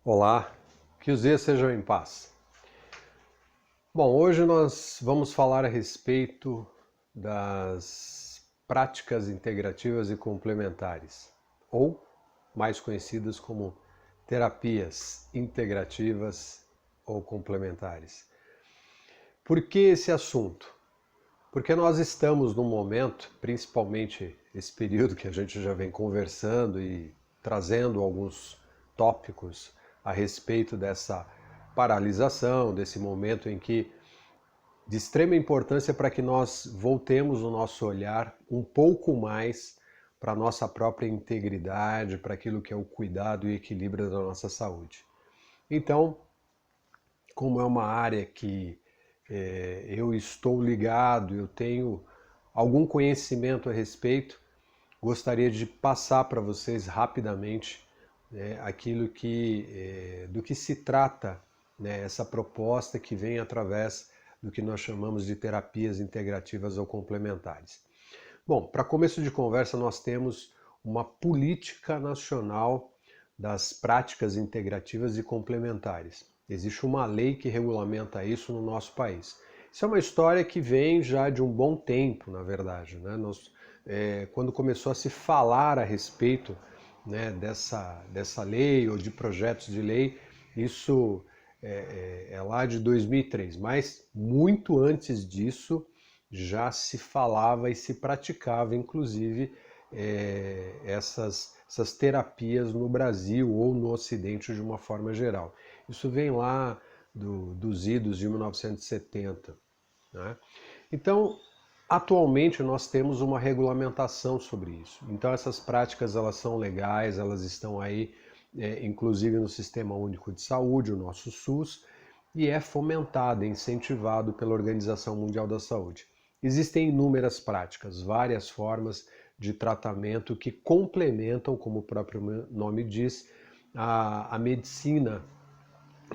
Olá, que os dias sejam em paz. Bom, hoje nós vamos falar a respeito das práticas integrativas e complementares, ou mais conhecidas como terapias integrativas ou complementares. Por que esse assunto? Porque nós estamos num momento, principalmente esse período que a gente já vem conversando e trazendo alguns tópicos a respeito dessa paralisação, desse momento em que de extrema importância para que nós voltemos o nosso olhar um pouco mais para a nossa própria integridade, para aquilo que é o cuidado e equilíbrio da nossa saúde. Então, como é uma área que eu estou ligado, eu tenho algum conhecimento a respeito, gostaria de passar para vocês rapidamente aquilo que do que se trata, né, essa proposta que vem através do que nós chamamos de terapias integrativas ou complementares. Bom, para começo de conversa, nós temos uma política nacional das práticas integrativas e complementares. Existe uma lei que regulamenta isso no nosso país. Isso é uma história que vem já de um bom tempo, na verdade, né? Quando começou a se falar a respeito, né, dessa lei ou de projetos de lei, isso é lá de 2003, mas muito antes disso já se falava e se praticava, inclusive, essas terapias no Brasil ou no Ocidente de uma forma geral. Isso vem lá dos idos de 1970. Né? Então, atualmente nós temos uma regulamentação sobre isso. Então essas práticas elas são legais, elas estão aí, inclusive no Sistema Único de Saúde, o nosso SUS, e é fomentado, incentivado pela Organização Mundial da Saúde. Existem inúmeras práticas, várias formas de tratamento que complementam, como o próprio nome diz, a medicina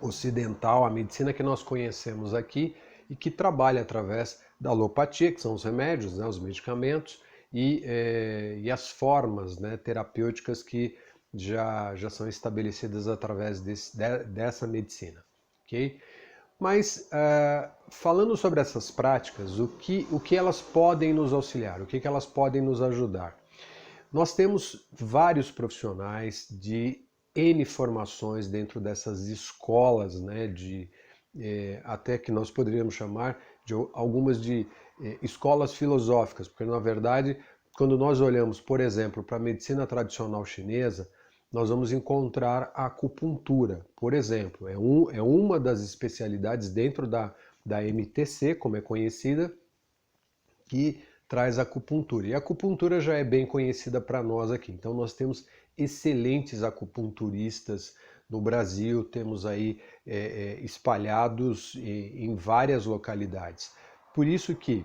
ocidental, a medicina que nós conhecemos aqui e que trabalha através da alopatia, que são os remédios, né, os medicamentos, e as formas, né, terapêuticas que já são estabelecidas através dessa medicina. Okay? Mas, falando sobre essas práticas, o que elas podem nos auxiliar, o que elas podem nos ajudar? Nós temos vários profissionais de N formações dentro dessas escolas, né, até que nós poderíamos chamar de algumas de escolas filosóficas, porque na verdade, quando nós olhamos, por exemplo, para a medicina tradicional chinesa, nós vamos encontrar a acupuntura, por exemplo, é uma das especialidades dentro da MTC, como é conhecida, que traz a acupuntura. E a acupuntura já é bem conhecida para nós aqui. Então nós temos excelentes acupunturistas no Brasil, temos aí espalhados em várias localidades. Por isso que,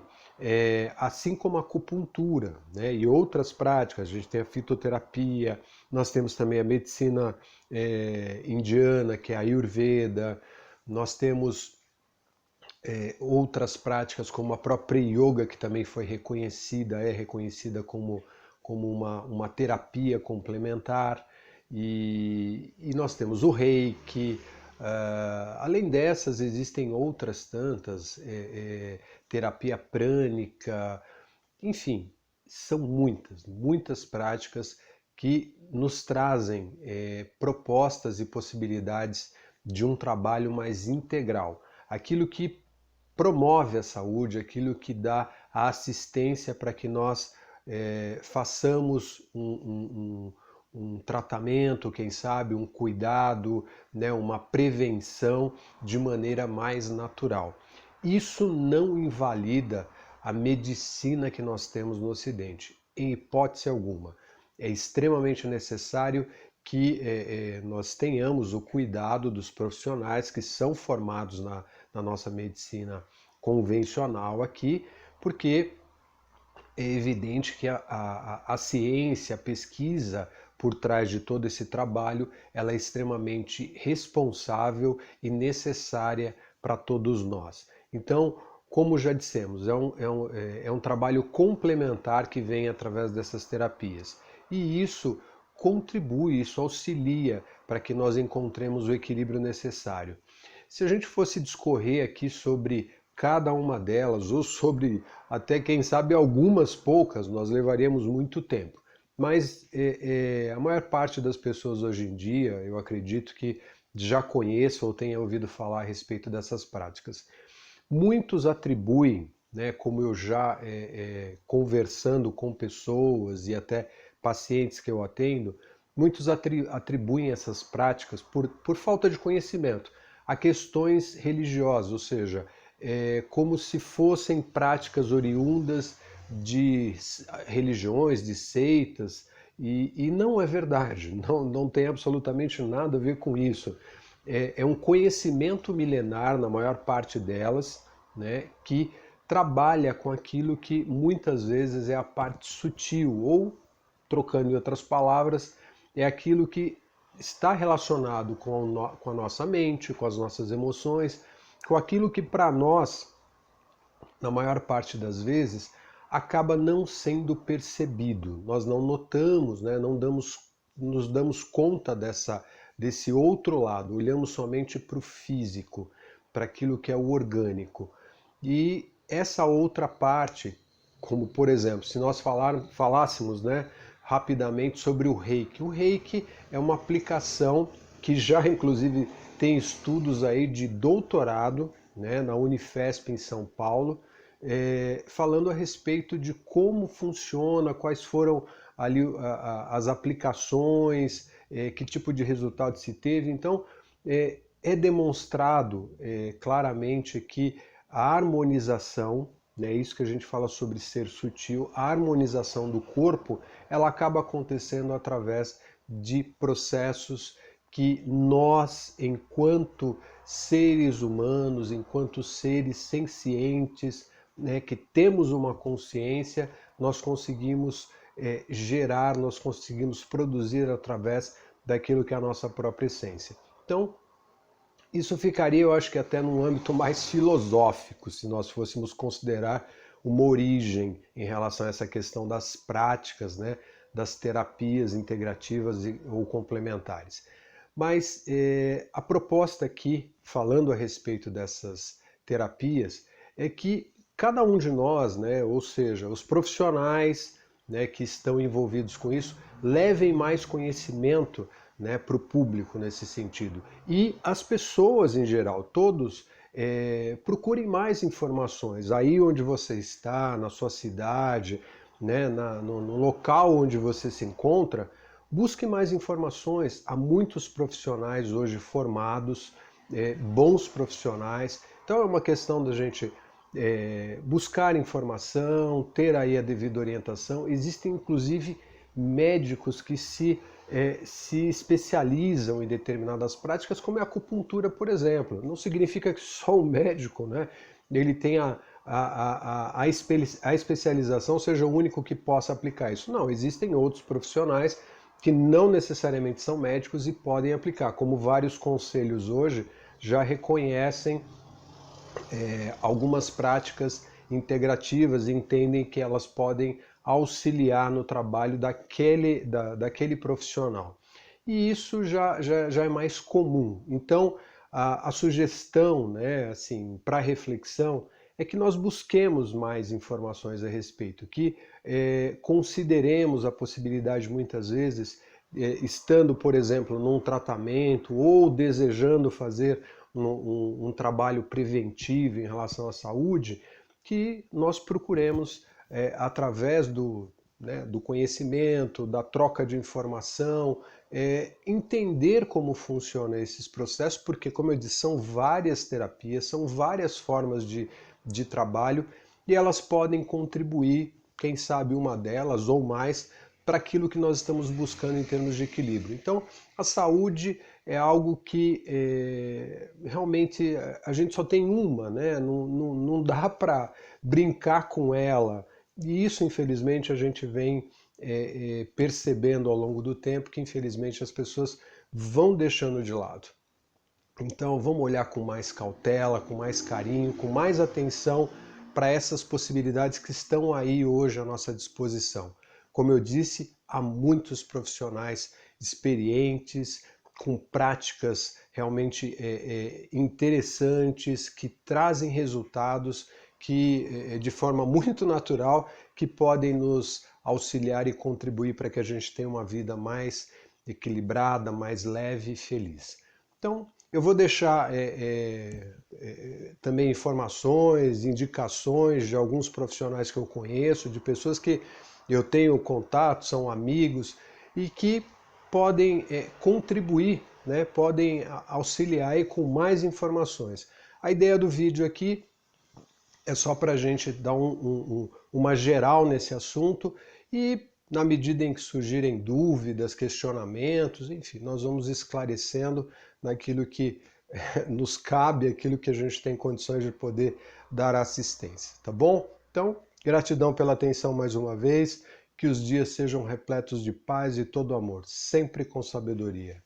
assim como a acupuntura, né, e outras práticas, a gente tem a fitoterapia, nós temos também a medicina indiana, que é a Ayurveda, nós temos outras práticas como a própria yoga, que também é reconhecida como uma terapia complementar, e nós temos o reiki. Além dessas, existem outras tantas, terapia prânica, enfim, são muitas práticas que nos trazem propostas e possibilidades de um trabalho mais integral. Aquilo que promove a saúde, aquilo que dá a assistência para que nós façamos um tratamento, quem sabe, um cuidado, né, uma prevenção de maneira mais natural. Isso não invalida a medicina que nós temos no Ocidente, em hipótese alguma. É extremamente necessário que nós tenhamos o cuidado dos profissionais que são formados na nossa medicina convencional aqui, porque é evidente que a ciência, a pesquisa por trás de todo esse trabalho, ela é extremamente responsável e necessária para todos nós. Então, como já dissemos, é um trabalho complementar que vem através dessas terapias. E isso contribui, isso auxilia para que nós encontremos o equilíbrio necessário. Se a gente fosse discorrer aqui sobre cada uma delas, ou sobre até, quem sabe, algumas poucas, nós levaríamos muito tempo. Mas a maior parte das pessoas hoje em dia, eu acredito que já conheça ou tenha ouvido falar a respeito dessas práticas. Muitos atribuem, né, como eu já conversando com pessoas e até pacientes que eu atendo, muitos atribuem essas práticas por falta de conhecimento a questões religiosas, ou seja, como se fossem práticas oriundas de religiões, de seitas, e não é verdade, não tem absolutamente nada a ver com isso. É um conhecimento milenar, na maior parte delas, né, que trabalha com aquilo que muitas vezes é a parte sutil, ou, trocando em outras palavras, é aquilo que está relacionado com a nossa mente, com as nossas emoções, com aquilo que para nós, na maior parte das vezes, acaba não sendo percebido. Nós não notamos, né, não nos damos conta desse outro lado, olhamos somente para o físico, para aquilo que é o orgânico. E essa outra parte, como por exemplo, se nós falássemos, né, rapidamente sobre o Reiki. O Reiki é uma aplicação que já inclusive tem estudos aí de doutorado, né, na Unifesp em São Paulo, falando a respeito de como funciona, quais foram ali as aplicações, que tipo de resultado se teve. Então, é demonstrado claramente que a harmonização, né, isso que a gente fala sobre ser sutil, a harmonização do corpo, ela acaba acontecendo através de processos que nós, enquanto seres humanos, enquanto seres sencientes, né, que temos uma consciência, nós conseguimos gerar, nós conseguimos produzir através daquilo que é a nossa própria essência. Então, isso ficaria, eu acho que até num âmbito mais filosófico, se nós fôssemos considerar uma origem em relação a essa questão das práticas, né, das terapias integrativas ou complementares. Mas a proposta aqui, falando a respeito dessas terapias, é que cada um de nós, né, ou seja, os profissionais, né, que estão envolvidos com isso, levem mais conhecimento, né, para o público nesse sentido. E as pessoas em geral, todos, procurem mais informações. Aí onde você está, na sua cidade, né, no local onde você se encontra, busque mais informações. Há muitos profissionais hoje formados, bons profissionais. Então é uma questão da gente buscar informação, ter aí a devida orientação. Existem inclusive médicos que se especializam em determinadas práticas, como é a acupuntura, por exemplo. Não significa que só o médico, né, ele tenha a especialização, seja o único que possa aplicar isso. Não, existem outros profissionais que não necessariamente são médicos e podem aplicar, como vários conselhos hoje já reconhecem algumas práticas integrativas e entendem que elas podem auxiliar no trabalho daquele profissional. E isso já é mais comum. Então, a sugestão, né, assim, para reflexão é que nós busquemos mais informações a respeito, que consideremos a possibilidade, muitas vezes, estando, por exemplo, num tratamento ou desejando fazer um trabalho preventivo em relação à saúde, que nós procuremos, através do conhecimento, da troca de informação, entender como funcionam esses processos, porque, como eu disse, são várias terapias, são várias formas de trabalho e elas podem contribuir, quem sabe uma delas ou mais, para aquilo que nós estamos buscando em termos de equilíbrio. Então, a saúde é algo que realmente a gente só tem uma, né? Não dá para brincar com ela. E isso, infelizmente, a gente vem percebendo ao longo do tempo que, infelizmente, as pessoas vão deixando de lado. Então, vamos olhar com mais cautela, com mais carinho, com mais atenção para essas possibilidades que estão aí hoje à nossa disposição. Como eu disse, há muitos profissionais experientes, com práticas realmente interessantes, que trazem resultados que, de forma muito natural, que podem nos auxiliar e contribuir para que a gente tenha uma vida mais equilibrada, mais leve e feliz. Então, eu vou deixar também informações, indicações de alguns profissionais que eu conheço, de pessoas que eu tenho contato, são amigos e que podem contribuir, né, podem auxiliar aí com mais informações. A ideia do vídeo aqui é só para a gente dar uma geral nesse assunto e, na medida em que surgirem dúvidas, questionamentos, enfim, nós vamos esclarecendo naquilo que nos cabe, aquilo que a gente tem condições de poder dar assistência, tá bom? Então, gratidão pela atenção mais uma vez, que os dias sejam repletos de paz e todo amor, sempre com sabedoria.